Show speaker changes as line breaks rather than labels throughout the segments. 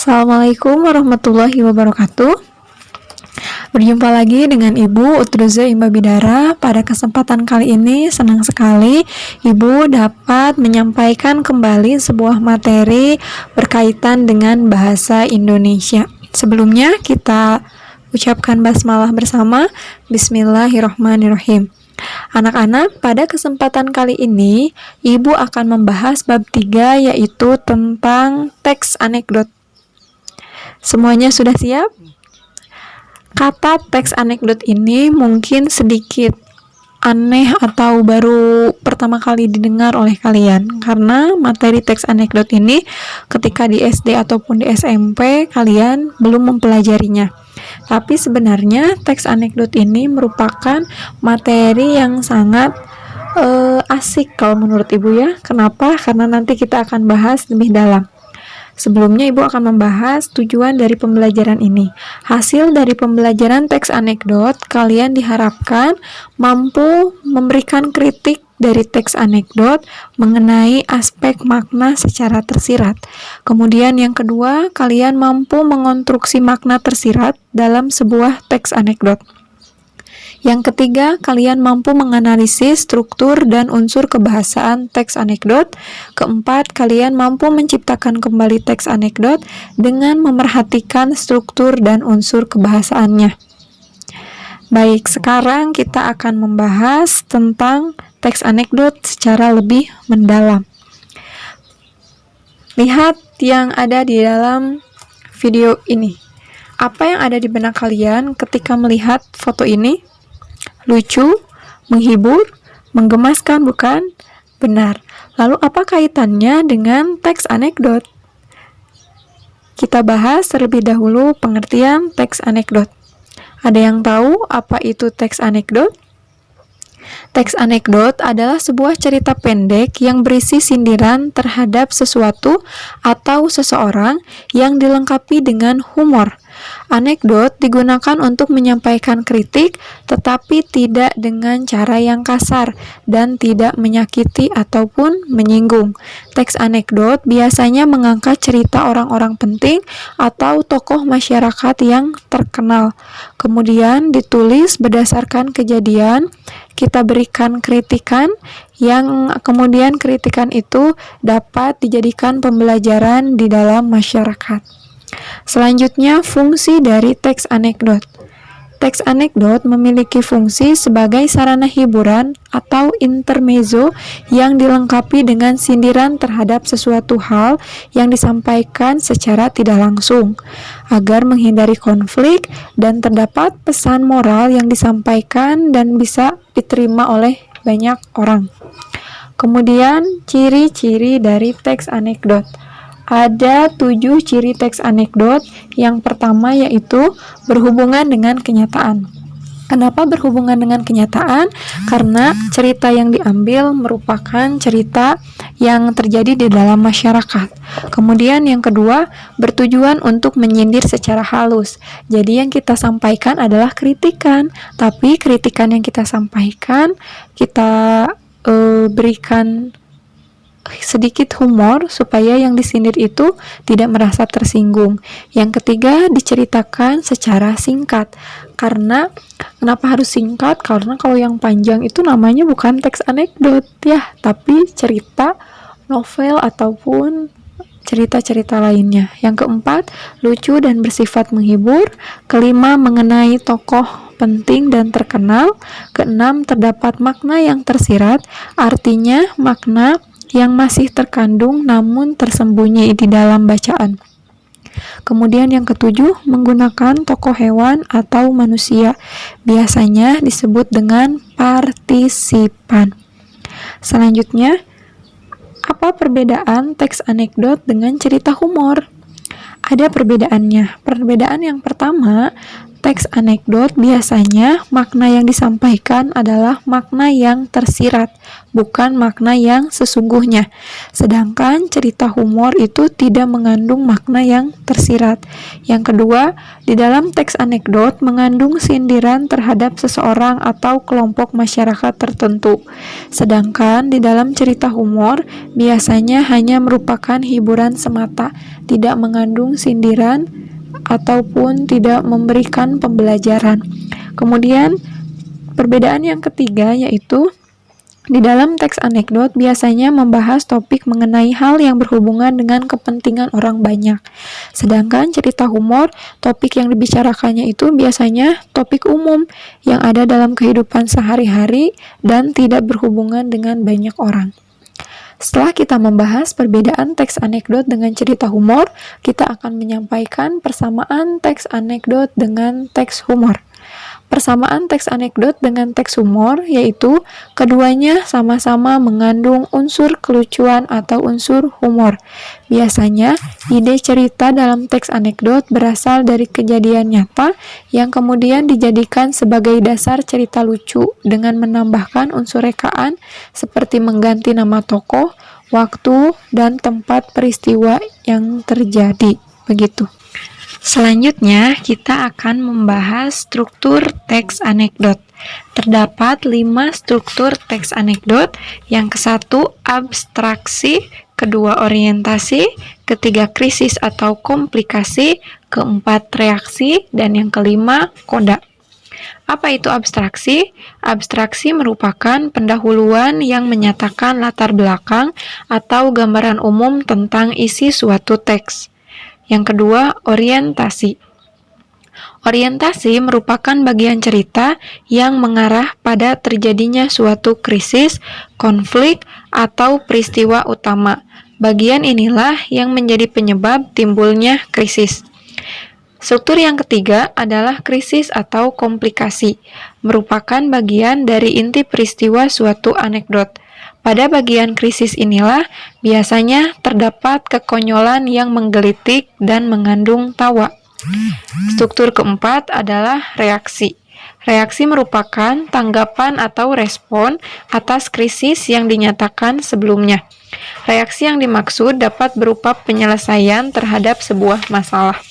Assalamualaikum warahmatullahi wabarakatuh. Berjumpa lagi dengan Ibu Utruza Imba Bidara. Pada kesempatan kali ini senang sekali Ibu dapat menyampaikan kembali sebuah materi berkaitan dengan bahasa Indonesia. Sebelumnya kita ucapkan basmalah bersama. Bismillahirrahmanirrahim. Anak-anak, pada kesempatan kali ini Ibu akan membahas bab 3, yaitu tentang teks anekdot. Semuanya sudah siap? Kata teks anekdot ini mungkin sedikit aneh atau baru pertama kali didengar oleh kalian, karena materi teks anekdot ini ketika di SD ataupun di SMP kalian belum mempelajarinya. Tapi sebenarnya teks anekdot ini merupakan materi yang sangat asik kalau menurut Ibu ya. Kenapa? Karena nanti kita akan bahas lebih dalam. Sebelumnya Ibu akan membahas tujuan dari pembelajaran ini. Hasil dari pembelajaran teks anekdot, kalian diharapkan mampu memberikan kritik dari teks anekdot mengenai aspek makna secara tersirat. Kemudian yang kedua, kalian mampu mengonstruksi makna tersirat dalam sebuah teks anekdot. Yang ketiga, kalian mampu menganalisis struktur dan unsur kebahasaan teks anekdot. Keempat, kalian mampu menciptakan kembali teks anekdot dengan memerhatikan struktur dan unsur kebahasaannya. Baik, sekarang kita akan membahas tentang teks anekdot secara lebih mendalam. Lihat yang ada di dalam video ini. Apa yang ada di benak kalian ketika melihat foto ini? Lucu, menghibur, menggemaskan, bukan? Benar. Lalu apa kaitannya dengan teks anekdot? Kita bahas terlebih dahulu pengertian teks anekdot. Ada yang tahu apa itu teks anekdot? Teks anekdot adalah sebuah cerita pendek yang berisi sindiran terhadap sesuatu atau seseorang yang dilengkapi dengan humor. Anekdot digunakan untuk menyampaikan kritik, tetapi tidak dengan cara yang kasar dan tidak menyakiti ataupun menyinggung. Teks anekdot biasanya mengangkat cerita orang-orang penting atau tokoh masyarakat yang terkenal. Kemudian ditulis berdasarkan kejadian, kita berikan kritikan, yang kemudian kritikan itu dapat dijadikan pembelajaran di dalam masyarakat. Selanjutnya, fungsi dari teks anekdot. Teks anekdot memiliki fungsi sebagai sarana hiburan atau intermezzo yang dilengkapi dengan sindiran terhadap sesuatu hal yang disampaikan secara tidak langsung, agar menghindari konflik dan terdapat pesan moral yang disampaikan dan bisa diterima oleh banyak orang. Kemudian, ciri-ciri dari teks anekdot. Ada 7 ciri teks anekdot. Yang pertama yaitu berhubungan dengan kenyataan. Kenapa berhubungan dengan kenyataan? Karena cerita yang diambil merupakan cerita yang terjadi di dalam masyarakat. Kemudian yang kedua, bertujuan untuk menyindir secara halus. Jadi yang kita sampaikan adalah kritikan, tapi kritikan yang kita sampaikan kita berikan sedikit humor supaya yang disindir itu tidak merasa tersinggung. Yang ketiga, diceritakan secara singkat. Kenapa harus singkat? Karena kalau yang panjang itu namanya bukan teks anekdot ya, tapi cerita, novel ataupun cerita-cerita lainnya. Yang keempat, lucu dan bersifat menghibur. Kelima, mengenai tokoh penting dan terkenal. Keenam, terdapat makna yang tersirat, artinya makna yang masih terkandung namun tersembunyi di dalam bacaan. Kemudian yang ketujuh, menggunakan tokoh hewan atau manusia, biasanya disebut dengan partisipan. Selanjutnya, apa perbedaan teks anekdot dengan cerita humor? Ada perbedaannya. Perbedaan yang pertama, teks anekdot biasanya makna yang disampaikan adalah makna yang tersirat, bukan makna yang sesungguhnya. Sedangkan cerita humor itu tidak mengandung makna yang tersirat. Yang kedua, di dalam teks anekdot mengandung sindiran terhadap seseorang atau kelompok masyarakat tertentu. Sedangkan di dalam cerita humor biasanya hanya merupakan hiburan semata, tidak mengandung sindiran ataupun tidak memberikan pembelajaran. Kemudian perbedaan yang ketiga yaitu di dalam teks anekdot biasanya membahas topik mengenai hal yang berhubungan dengan kepentingan orang banyak. Sedangkan cerita humor, topik yang dibicarakannya itu biasanya topik umum yang ada dalam kehidupan sehari-hari dan tidak berhubungan dengan banyak orang. Setelah kita membahas perbedaan teks anekdot dengan cerita humor, kita akan menyampaikan persamaan teks anekdot dengan teks humor. Persamaan teks anekdot dengan teks humor yaitu keduanya sama-sama mengandung unsur kelucuan atau unsur humor. Biasanya, ide cerita dalam teks anekdot berasal dari kejadian nyata yang kemudian dijadikan sebagai dasar cerita lucu dengan menambahkan unsur rekaan seperti mengganti nama tokoh, waktu, dan tempat peristiwa yang terjadi. Begitu. Selanjutnya, kita akan membahas struktur teks anekdot. Terdapat 5 struktur teks anekdot. Yang ke-1, abstraksi, kedua, orientasi, ketiga, krisis atau komplikasi, keempat, reaksi, dan yang kelima, koda. Apa itu abstraksi? Abstraksi merupakan pendahuluan yang menyatakan latar belakang atau gambaran umum tentang isi suatu teks. Yang kedua, orientasi. Orientasi merupakan bagian cerita yang mengarah pada terjadinya suatu krisis, konflik, atau peristiwa utama. Bagian inilah yang menjadi penyebab timbulnya krisis. Struktur yang ketiga adalah krisis atau komplikasi, merupakan bagian dari inti peristiwa suatu anekdot. Pada bagian krisis inilah biasanya terdapat kekonyolan yang menggelitik dan mengandung tawa. Struktur keempat adalah reaksi. Reaksi merupakan tanggapan atau respon atas krisis yang dinyatakan sebelumnya. Reaksi yang dimaksud dapat berupa penyelesaian terhadap sebuah masalah.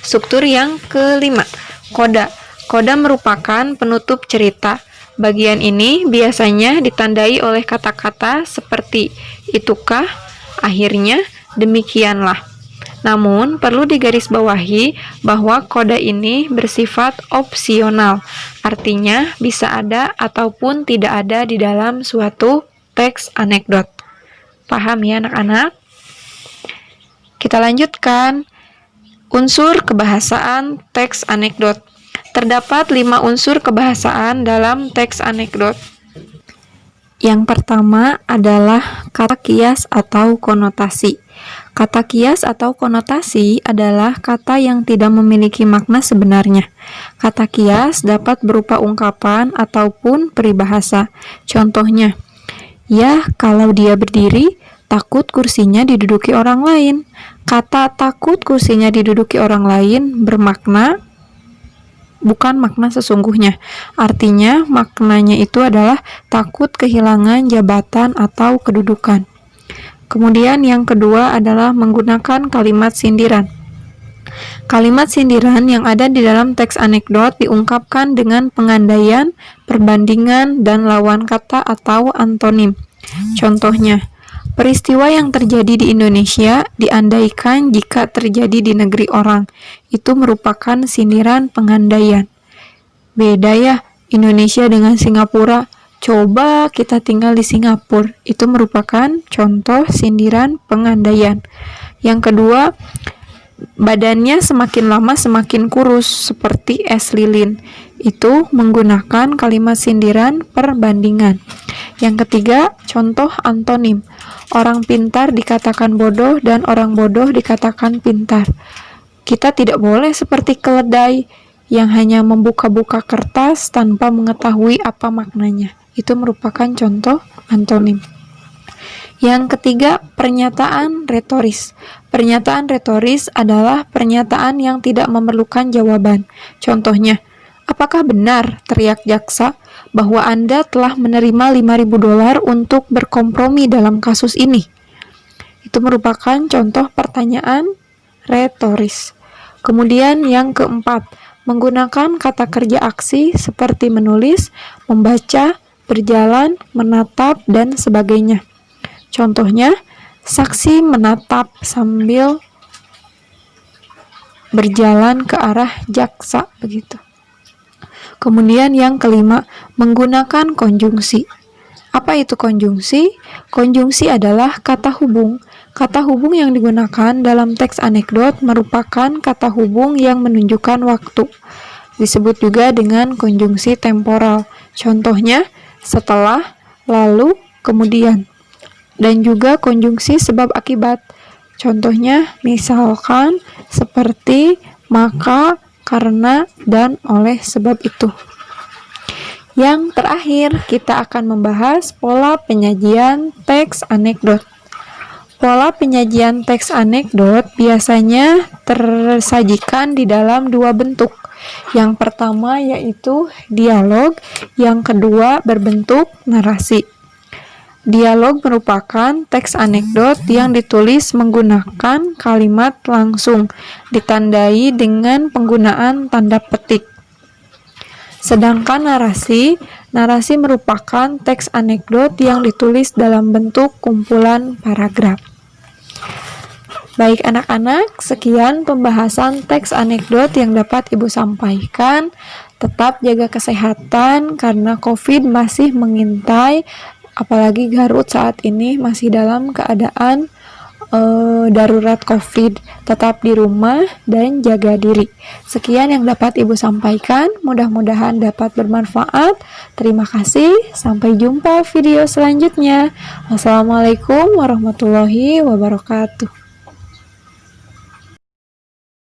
Struktur yang kelima, koda. Koda merupakan penutup cerita. Bagian ini biasanya ditandai oleh kata-kata seperti itukah, akhirnya, demikianlah. Namun, perlu digarisbawahi bahwa koda ini bersifat opsional, artinya bisa ada ataupun tidak ada di dalam suatu teks anekdot. Paham ya anak-anak? Kita lanjutkan. Unsur kebahasaan teks anekdot. Terdapat 5 unsur kebahasaan dalam teks anekdot. Yang pertama adalah kata kias atau konotasi. Kata kias atau konotasi adalah kata yang tidak memiliki makna sebenarnya. Kata kias dapat berupa ungkapan ataupun peribahasa. Contohnya, ya kalau dia berdiri, takut kursinya diduduki orang lain. Kata takut kursinya diduduki orang lain bermakna bukan makna sesungguhnya. Artinya, maknanya itu adalah takut kehilangan jabatan atau kedudukan. Kemudian yang kedua adalah menggunakan kalimat sindiran. Kalimat sindiran yang ada di dalam teks anekdot diungkapkan dengan pengandaian, perbandingan, dan lawan kata atau antonim. Contohnya, peristiwa yang terjadi di Indonesia diandaikan jika terjadi di negeri orang. Itu merupakan sindiran pengandaian. Beda ya, Indonesia dengan Singapura. Coba kita tinggal di Singapura. Itu merupakan contoh sindiran pengandaian. Yang kedua, badannya semakin lama semakin kurus seperti es lilin. Itu menggunakan kalimat sindiran perbandingan. Yang ketiga, contoh antonim. Orang pintar dikatakan bodoh dan orang bodoh dikatakan pintar. Kita tidak boleh seperti keledai yang hanya membuka-buka kertas tanpa mengetahui apa maknanya. Itu merupakan contoh antonim. Yang ketiga, pernyataan retoris. Pernyataan retoris adalah pernyataan yang tidak memerlukan jawaban. Contohnya, apakah benar, teriak jaksa, bahwa Anda telah menerima $5.000 untuk berkompromi dalam kasus ini? Itu merupakan contoh pertanyaan retoris. Kemudian yang keempat, menggunakan kata kerja aksi seperti menulis, membaca, berjalan, menatap, dan sebagainya. Contohnya, saksi menatap sambil berjalan ke arah jaksa, begitu. Kemudian yang kelima, menggunakan konjungsi. Apa itu konjungsi? Konjungsi adalah kata hubung. Kata hubung yang digunakan dalam teks anekdot merupakan kata hubung yang menunjukkan waktu. Disebut juga dengan konjungsi temporal. Contohnya, setelah, lalu, kemudian. Dan juga konjungsi sebab akibat. Contohnya misalkan seperti maka, karena, dan oleh sebab itu. Yang terakhir, kita akan membahas pola penyajian teks anekdot. Pola penyajian teks anekdot biasanya tersajikan di dalam dua bentuk. Yang pertama yaitu dialog, yang kedua berbentuk narasi. Dialog merupakan teks anekdot yang ditulis menggunakan kalimat langsung, ditandai dengan penggunaan tanda petik. Sedangkan narasi merupakan teks anekdot yang ditulis dalam bentuk kumpulan paragraf. Baik anak-anak, sekian pembahasan teks anekdot yang dapat Ibu sampaikan. Tetap jaga kesehatan karena COVID masih mengintai. Apalagi Garut saat ini masih dalam keadaan darurat COVID. Tetap di rumah dan jaga diri. Sekian yang dapat Ibu sampaikan. Mudah-mudahan dapat bermanfaat. Terima kasih. Sampai jumpa video selanjutnya. Wassalamualaikum warahmatullahi wabarakatuh.